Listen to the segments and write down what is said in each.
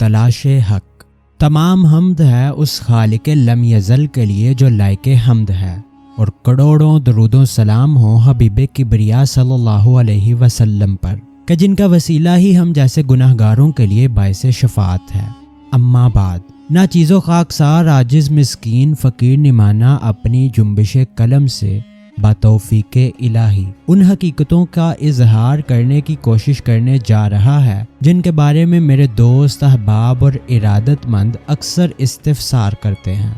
تلاش حق۔ تمام حمد ہے اس خالق لم یزل کے لیے جو لائق حمد ہے، اور کروڑوں درود و سلام ہو حبیب کبریا صلی اللہ علیہ وسلم پر، کہ جن کا وسیلہ ہی ہم جیسے گناہ گاروں کے لیے باعث شفاعت ہے۔ اما بعد، نہ چیز و خاکسار عاجز مسکین فقیر نمانا اپنی جنبش قلم سے بتوفیق الہی ان حقیقتوں کا اظہار کرنے کی کوشش کرنے جا رہا ہے جن کے بارے میں میرے دوست، احباب اور ارادت مند اکثر استفسار کرتے ہیں۔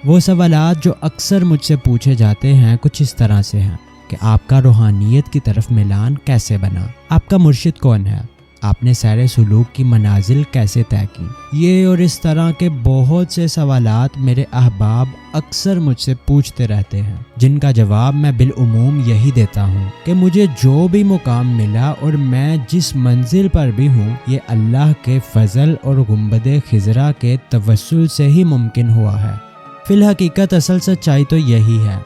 وہ سوالات جو اکثر مجھ سے پوچھے جاتے ہیں کچھ اس طرح سے ہیں کہ آپ کا روحانیت کی طرف میلان کیسے بنا؟ آپ کا مرشد کون ہے؟ آپ نے سیر سلوک کی منازل کیسے طے کی؟ یہ اور اس طرح کے بہت سے سوالات میرے احباب اکثر مجھ سے پوچھتے رہتے ہیں، جن کا جواب میں بالعموم یہی دیتا ہوں کہ مجھے جو بھی مقام ملا اور میں جس منزل پر بھی ہوں، یہ اللہ کے فضل اور گنبد خضرا کے توسل سے ہی ممکن ہوا ہے۔ فی الحقیقت اصل سچائی تو یہی ہے،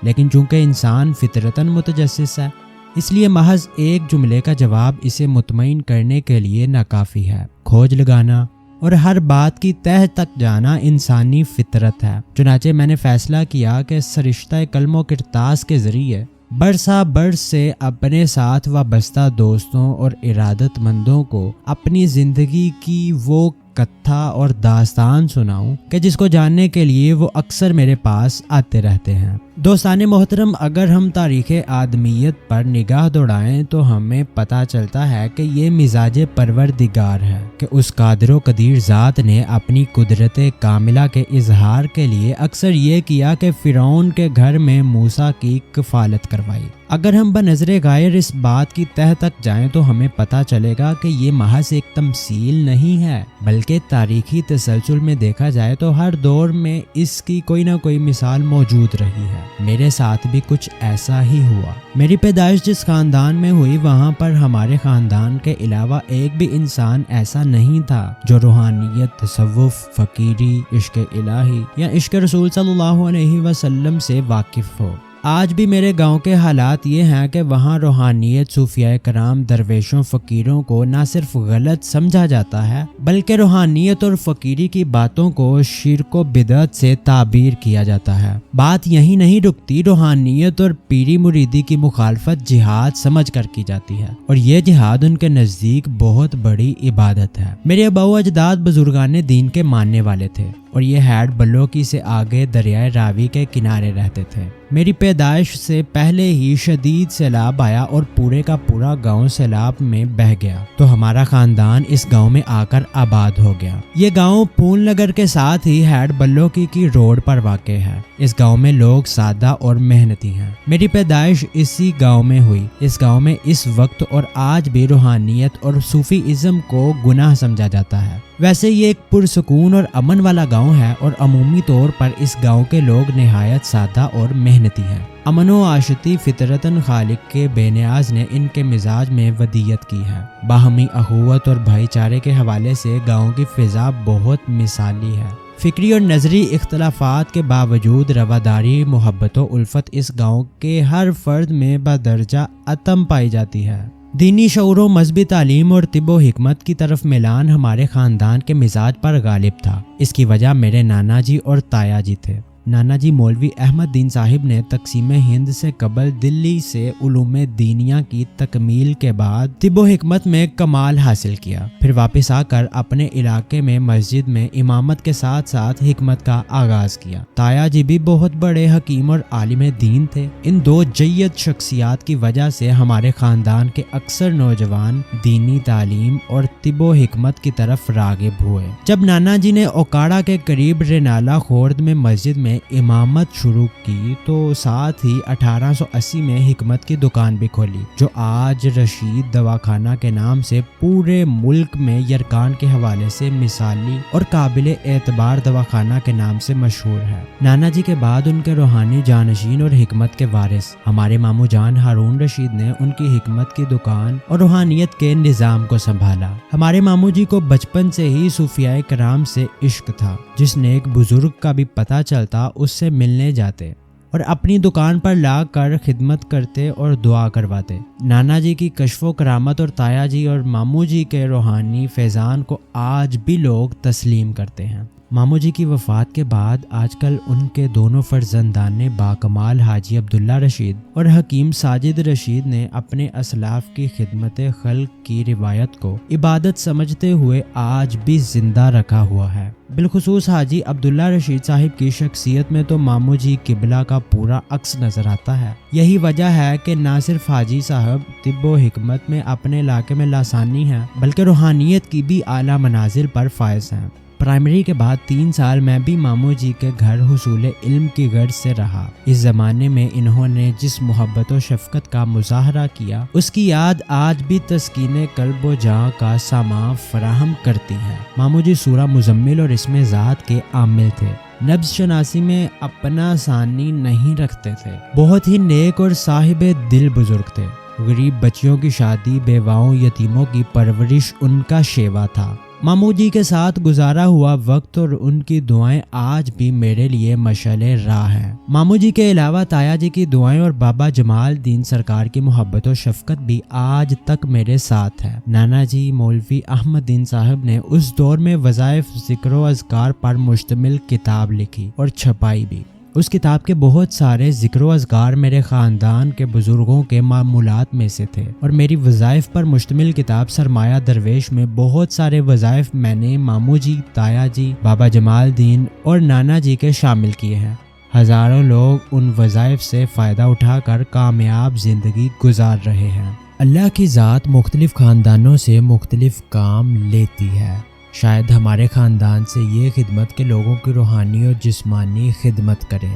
لیکن چونکہ انسان فطرتاً متجسس ہے، اس لیے محض ایک جملے کا جواب اسے مطمئن کرنے کے لیے ناکافی ہے۔ کھوج لگانا اور ہر بات کی تہ تک جانا انسانی فطرت ہے۔ چنانچہ میں نے فیصلہ کیا کہ سرشتہ قلم و کرتاس کے ذریعے برسا برس سے اپنے ساتھ وابستہ دوستوں اور ارادت مندوں کو اپنی زندگی کی وہ کتھا اور داستان سناؤں کہ جس کو جاننے کے لیے وہ اکثر میرے پاس آتے رہتے ہیں۔ دوستان محترم، اگر ہم تاریخ آدمیت پر نگاہ دوڑائیں تو ہمیں پتہ چلتا ہے کہ یہ مزاج پروردگار ہے کہ اس قادر و قدیر ذات نے اپنی قدرت کاملہ کے اظہار کے لیے اکثر یہ کیا کہ فرعون کے گھر میں موسیٰ کی کفالت کروائی۔ اگر ہم بنظر غائر اس بات کی تہ تک جائیں تو ہمیں پتہ چلے گا کہ یہ محض ایک تمثیل نہیں ہے، بلکہ تاریخی تسلسل میں دیکھا جائے تو ہر دور میں اس کی کوئی نہ کوئی مثال موجود رہی ہے۔ میرے ساتھ بھی کچھ ایسا ہی ہوا۔ میری پیدائش جس خاندان میں ہوئی، وہاں پر ہمارے خاندان کے علاوہ ایک بھی انسان ایسا نہیں تھا جو روحانیت، تصوف، فقیری، عشق الہی یا عشق رسول صلی اللہ علیہ وسلم سے واقف ہو۔ آج بھی میرے گاؤں کے حالات یہ ہیں کہ وہاں روحانیت، صوفیاء کرام، درویشوں، فقیروں کو نہ صرف غلط سمجھا جاتا ہے بلکہ روحانیت اور فقیری کی باتوں کو شرک و بدعت سے تعبیر کیا جاتا ہے۔ بات یہی نہیں رکتی، روحانیت اور پیری مریدی کی مخالفت جہاد سمجھ کر کی جاتی ہے، اور یہ جہاد ان کے نزدیک بہت بڑی عبادت ہے۔ میرے اباؤ اجداد بزرگان دین کے ماننے والے تھے، اور یہ ہیڈ بلوکی سے آگے دریائے راوی کے کنارے رہتے تھے۔ میری پیدائش سے پہلے ہی شدید سیلاب آیا اور پورے کا پورا گاؤں سیلاب میں بہہ گیا، تو ہمارا خاندان اس گاؤں میں آ کر آباد ہو گیا۔ یہ گاؤں پھول نگر کے ساتھ ہی ہیڈ بلوکی کی روڈ پر واقع ہے۔ اس گاؤں میں لوگ سادہ اور محنتی ہیں۔ میری پیدائش اسی گاؤں میں ہوئی۔ اس گاؤں میں اس وقت اور آج بھی روحانیت اور صوفی ازم کو گناہ سمجھا جاتا ہے۔ ویسے یہ ایک پرسکون اور امن والا گاؤں ہے، اور عمومی طور پر اس گاؤں کے لوگ نہایت سادہ اور محنتی ہیں۔ امن و عاشقی فطرتاً خالق کے بے نیاز نے ان کے مزاج میں ودیت کی ہے۔ باہمی اخوت اور بھائی چارے کے حوالے سے گاؤں کی فضا بہت مثالی ہے۔ فکری اور نظری اختلافات کے باوجود رواداری، محبت و الفت اس گاؤں کے ہر فرد میں بدرجہ اتم پائی جاتی ہے۔ دینی شعور و مذہبی تعلیم اور طب و حکمت کی طرف میلان ہمارے خاندان کے مزاج پر غالب تھا۔ اس کی وجہ میرے نانا جی اور تایا جی تھے۔ نانا جی مولوی احمد دین صاحب نے تقسیم ہند سے قبل دلی سے علوم دینیہ کی تکمیل کے بعد طب و حکمت میں کمال حاصل کیا، پھر واپس آ کر اپنے علاقے میں مسجد میں امامت کے ساتھ ساتھ حکمت کا آغاز کیا۔ تایا جی بھی بہت بڑے حکیم اور عالم دین تھے۔ ان دو جید شخصیات کی وجہ سے ہمارے خاندان کے اکثر نوجوان دینی تعلیم اور طب و حکمت کی طرف راغب ہوئے۔ جب نانا جی نے اوکاڑا کے قریب رینالہ خورد میں مسجد میں امامت شروع کی تو ساتھ ہی 1880 میں حکمت کی دکان بھی کھولی، جو آج رشید دواخانہ کے نام سے پورے ملک میں یرکان کے حوالے سے مثالی اور قابل اعتبار دواخانہ کے نام سے مشہور ہے۔ نانا جی کے بعد ان کے روحانی جانشین اور حکمت کے وارث ہمارے ماموں جان ہارون رشید نے ان کی حکمت کی دکان اور روحانیت کے نظام کو سنبھالا۔ ہمارے ماموں جی کو بچپن سے ہی صوفیاء کرام سے عشق تھا، جس نے ایک بزرگ کا بھی پتہ چلتا اس سے ملنے جاتے، اور اپنی دکان پر لا کر خدمت کرتے اور دعا کرواتے۔ نانا جی کی کشف و کرامت اور تایا جی اور ماموں جی کے روحانی فیضان کو آج بھی لوگ تسلیم کرتے ہیں۔ ماموں جی کی وفات کے بعد آج کل ان کے دونوں فرزندان باکمال حاجی عبداللہ رشید اور حکیم ساجد رشید نے اپنے اسلاف کی خدمت خلق کی روایت کو عبادت سمجھتے ہوئے آج بھی زندہ رکھا ہوا ہے۔ بالخصوص حاجی عبداللہ رشید صاحب کی شخصیت میں تو ماموں جی قبلہ کا پورا عکس نظر آتا ہے۔ یہی وجہ ہے کہ نہ صرف حاجی صاحب طب و حکمت میں اپنے علاقے میں لاسانی ہیں بلکہ روحانیت کی بھی اعلیٰ منازل پر فائز ہیں۔ پرائمری کے بعد 3 سال میں بھی ماموں جی کے گھر حصول علم کی غرض سے رہا۔ اس زمانے میں انہوں نے جس محبت و شفقت کا مظاہرہ کیا اس کی یاد آج بھی تسکین قلب و جاں کا سامان فراہم کرتی ہے۔ ماموں جی سورہ مزمل اور اسم ذات کے عامل تھے۔ نبض شناسی میں اپنا ثانی نہیں رکھتے تھے۔ بہت ہی نیک اور صاحب دل بزرگ تھے۔ غریب بچیوں کی شادی، بیواؤں، یتیموں کی پرورش ان کا شیوا تھا۔ ماموں جی کے ساتھ گزارا ہوا وقت اور ان کی دعائیں آج بھی میرے لیے مشعل راہ ہیں۔ ماموں جی کے علاوہ تایا جی کی دعائیں اور بابا جمال الدین سرکار کی محبت و شفقت بھی آج تک میرے ساتھ ہے۔ نانا جی مولوی احمد دین صاحب نے اس دور میں وظائف، ذکر و اذکار پر مشتمل کتاب لکھی اور چھپائی بھی۔ اس کتاب کے بہت سارے ذکر و اذکار میرے خاندان کے بزرگوں کے معمولات میں سے تھے اور میری وظائف پر مشتمل کتاب سرمایہ درویش میں بہت سارے وظائف میں نے ماموں جی، تایا جی، بابا جمال الدین اور نانا جی کے شامل کیے ہیں۔ ہزاروں لوگ ان وظائف سے فائدہ اٹھا کر کامیاب زندگی گزار رہے ہیں۔ اللہ کی ذات مختلف خاندانوں سے مختلف کام لیتی ہے۔ شاید ہمارے خاندان سے یہ خدمت کے لوگوں کی روحانی اور جسمانی خدمت کریں۔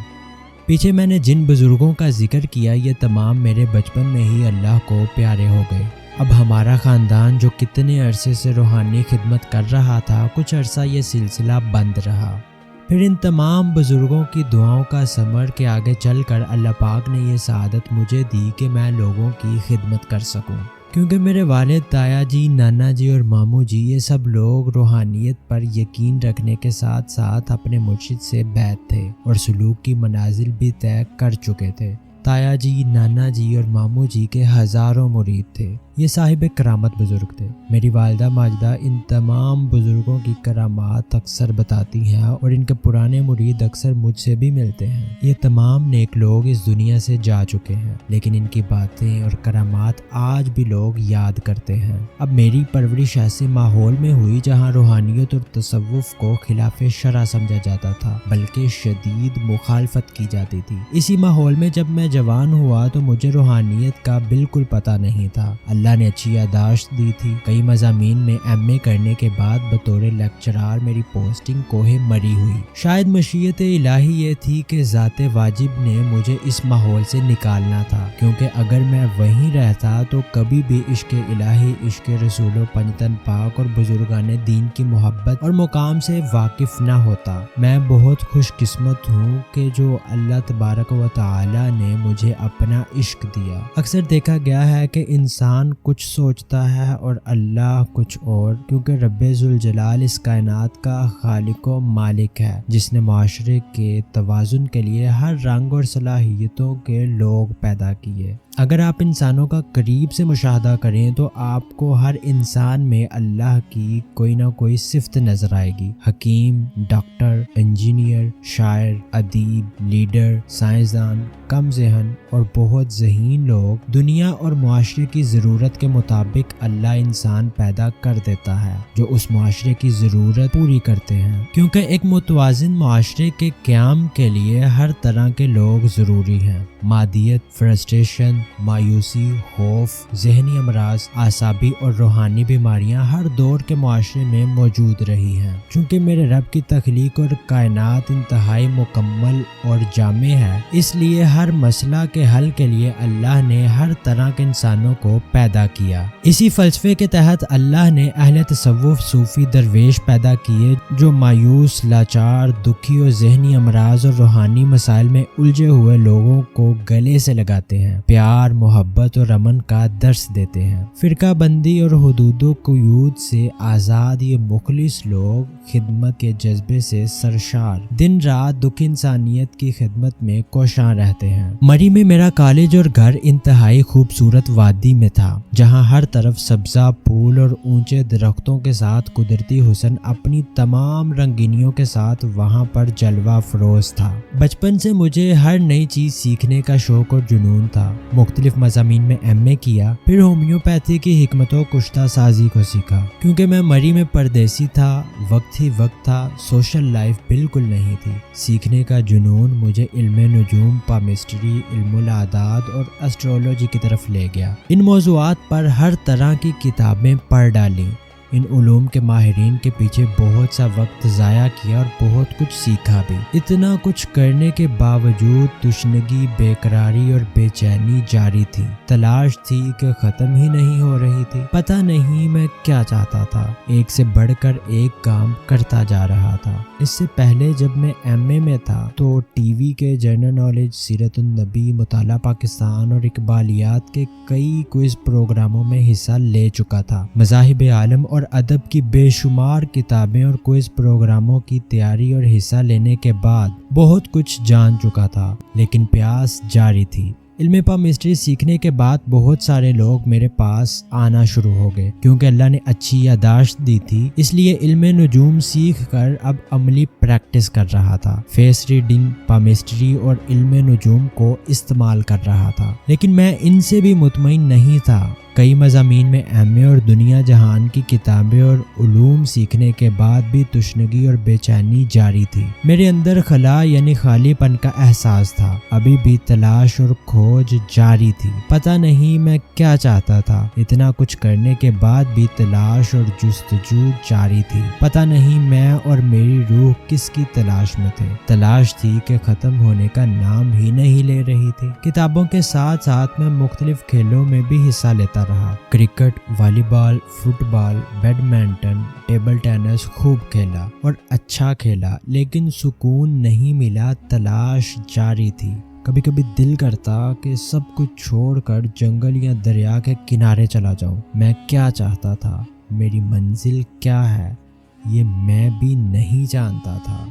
پیچھے میں نے جن بزرگوں کا ذکر کیا یہ تمام میرے بچپن میں ہی اللہ کو پیارے ہو گئے۔ اب ہمارا خاندان جو کتنے عرصے سے روحانی خدمت کر رہا تھا، کچھ عرصہ یہ سلسلہ بند رہا۔ پھر ان تمام بزرگوں کی دعاؤں کا ثمر کے آگے چل کر اللہ پاک نے یہ سعادت مجھے دی کہ میں لوگوں کی خدمت کر سکوں، کیونکہ میرے والد، تایا جی، نانا جی اور ماموں جی یہ سب لوگ روحانیت پر یقین رکھنے کے ساتھ ساتھ اپنے مرشد سے بیعت تھے اور سلوک کی منازل بھی طے کر چکے تھے۔ تایا جی، نانا جی اور ماموں جی کے ہزاروں مرید تھے۔ یہ صاحب کرامت بزرگ تھے۔ میری والدہ ماجدہ ان تمام بزرگوں کی کرامات اکثر بتاتی ہیں اور ان کے پرانے مرید اکثر مجھ سے بھی ملتے ہیں۔ یہ تمام نیک لوگ اس دنیا سے جا چکے ہیں لیکن ان کی باتیں اور کرامات آج بھی لوگ یاد کرتے ہیں۔ اب میری پرورش ایسے ماحول میں ہوئی جہاں روحانیت اور تصوف کو خلاف شرع سمجھا جاتا تھا بلکہ شدید مخالفت کی جاتی تھی۔ اسی ماحول میں جب میں جوان ہوا تو مجھے روحانیت کا بالکل پتہ نہیں تھا۔ اللہ نے اچھی یادداشت دی تھی۔ کئی مضامین میں ایم اے کرنے کے بعد بطور لیکچرار میری پوسٹنگ کوہ مری ہوئی۔ شاید مشیت الہی یہ تھی کہ ذات واجب نے مجھے اس ماحول سے نکالنا تھا، کیونکہ اگر میں وہیں رہتا تو کبھی بھی عشق الہی، عشق رسول و پنجتن پاک اور بزرگان دین کی محبت اور مقام سے واقف نہ ہوتا۔ میں بہت خوش قسمت ہوں کہ جو اللہ تبارک و تعالی نے مجھے اپنا عشق دیا۔ اکثر دیکھا گیا ہے کہ انسان کچھ سوچتا ہے اور اللہ کچھ اور، کیونکہ رب ذوالجلال اس کائنات کا خالق و مالک ہے جس نے معاشرے کے توازن کے لیے ہر رنگ اور صلاحیتوں کے لوگ پیدا کیے۔ اگر آپ انسانوں کا قریب سے مشاہدہ کریں تو آپ کو ہر انسان میں اللہ کی کوئی نہ کوئی صفت نظر آئے گی۔ حکیم، ڈاکٹر، انجینئر، شاعر، ادیب، لیڈر، سائنسدان، کم ذہن اور بہت ذہین لوگ، دنیا اور معاشرے کی ضرورت کے مطابق اللہ انسان پیدا کر دیتا ہے جو اس معاشرے کی ضرورت پوری کرتے ہیں، کیونکہ ایک متوازن معاشرے کے قیام کے لیے ہر طرح کے لوگ ضروری ہیں۔ مادیت، فرسٹریشن، مایوسی، خوف، ذہنی امراض، اعصابی اور روحانی بیماریاں ہر دور کے معاشرے میں موجود رہی ہیں۔ چونکہ میرے رب کی تخلیق اور کائنات انتہائی مکمل اور جامع ہے، اس لیے ہر مسئلہ کے حل کے لیے اللہ نے ہر طرح کے انسانوں کو پیدا کیا۔ اسی فلسفے کے تحت اللہ نے اہل تصوف، صوفی، درویش پیدا کیے جو مایوس، لاچار، دکھی اور ذہنی امراض اور روحانی مسائل میں الجھے ہوئے لوگوں کو گلے سے لگاتے ہیں، پیار پیار، محبت اور امن کا درس دیتے ہیں۔ فرقہ بندی اور حدود و قیود سے آزاد یہ مخلص لوگ خدمت کے جذبے سے سرشار دن رات دکھ انسانیت کی خدمت میں کوشاں رہتے ہیں۔ مری میں میرا کالج اور گھر انتہائی خوبصورت وادی میں تھا، جہاں ہر طرف سبزہ پھول اور اونچے درختوں کے ساتھ قدرتی حسن اپنی تمام رنگینیوں کے ساتھ وہاں پر جلوہ افروز تھا۔ بچپن سے مجھے ہر نئی چیز سیکھنے کا شوق اور جنون تھا۔ مختلف مضامین میں ایم اے کیا، پھر ہومیوپیتھی کی حکمت و کشتہ سازی کو سیکھا۔ کیونکہ میں مری میں پردیسی تھا، وقت ہی وقت تھا، سوشل لائف بالکل نہیں تھی۔ سیکھنے کا جنون مجھے علم نجوم، پامسٹری، علم الاعداد اور اسٹرولوجی کی طرف لے گیا۔ ان موضوعات پر ہر طرح کی کتابیں پڑھ ڈالیں، ان علوم کے ماہرین کے پیچھے بہت سا وقت ضائع کیا اور بہت کچھ سیکھا بھی۔ اتنا کچھ کرنے کے باوجود تشنگی، بے قراری اور بے چینی جاری تھی۔ تلاش تھی کہ ختم ہی نہیں ہو رہی تھی۔ پتہ نہیں میں کیا چاہتا تھا، ایک سے بڑھ کر ایک کام کرتا جا رہا تھا۔ اس سے پہلے جب میں ایم اے میں تھا تو ٹی وی کے جنرل نالج، سیرت النبی، مطالعہ پاکستان اور اقبالیات کے کئی کوئز پروگراموں میں حصہ لے چکا تھا۔ مذاہب عالم اور ادب کی بے شمار کتابیں اور کوئز پروگراموں کی تیاری اور حصہ لینے کے بعد بہت کچھ جان چکا تھا، لیکن پیاس جاری تھی۔ علم پامسٹری سیکھنے کے بعد بہت سارے لوگ میرے پاس آنا شروع ہو گئے، کیونکہ اللہ نے اچھی یادداشت دی تھی، اس لیے علم نجوم سیکھ کر اب عملی پریکٹس کر رہا تھا۔ فیس ریڈنگ، پامسٹری اور علم نجوم کو استعمال کر رہا تھا، لیکن میں ان سے بھی مطمئن نہیں تھا۔ کئی مضامین میں ایم اے اور دنیا جہان کی کتابیں اور علوم سیکھنے کے بعد بھی تشنگی اور بے چینی جاری تھی۔ میرے اندر خلا یعنی خالی پن کا احساس تھا، ابھی بھی تلاش اور کھوج جاری تھی۔ پتہ نہیں میں کیا چاہتا تھا، اتنا کچھ کرنے کے بعد بھی تلاش اور جستجو جاری تھی۔ پتہ نہیں میں اور میری روح کس کی تلاش میں تھے۔ تلاش تھی کہ ختم ہونے کا نام ہی نہیں لے رہی تھی۔ کتابوں کے ساتھ ساتھ میں مختلف کھیلوں میں بھی حصہ لیتا رہا۔ کرکٹ، والی بال، فٹ بال، بیڈمنٹن، ٹیبل ٹینس خوب کھیلا اور اچھا کھیلا، لیکن سکون نہیں ملا، تلاش جاری تھی۔ کبھی کبھی دل کرتا کہ سب کچھ چھوڑ کر جنگل یا دریا کے کنارے چلا جاؤں۔ میں کیا چاہتا تھا، میری منزل کیا ہے، یہ میں بھی نہیں جانتا تھا۔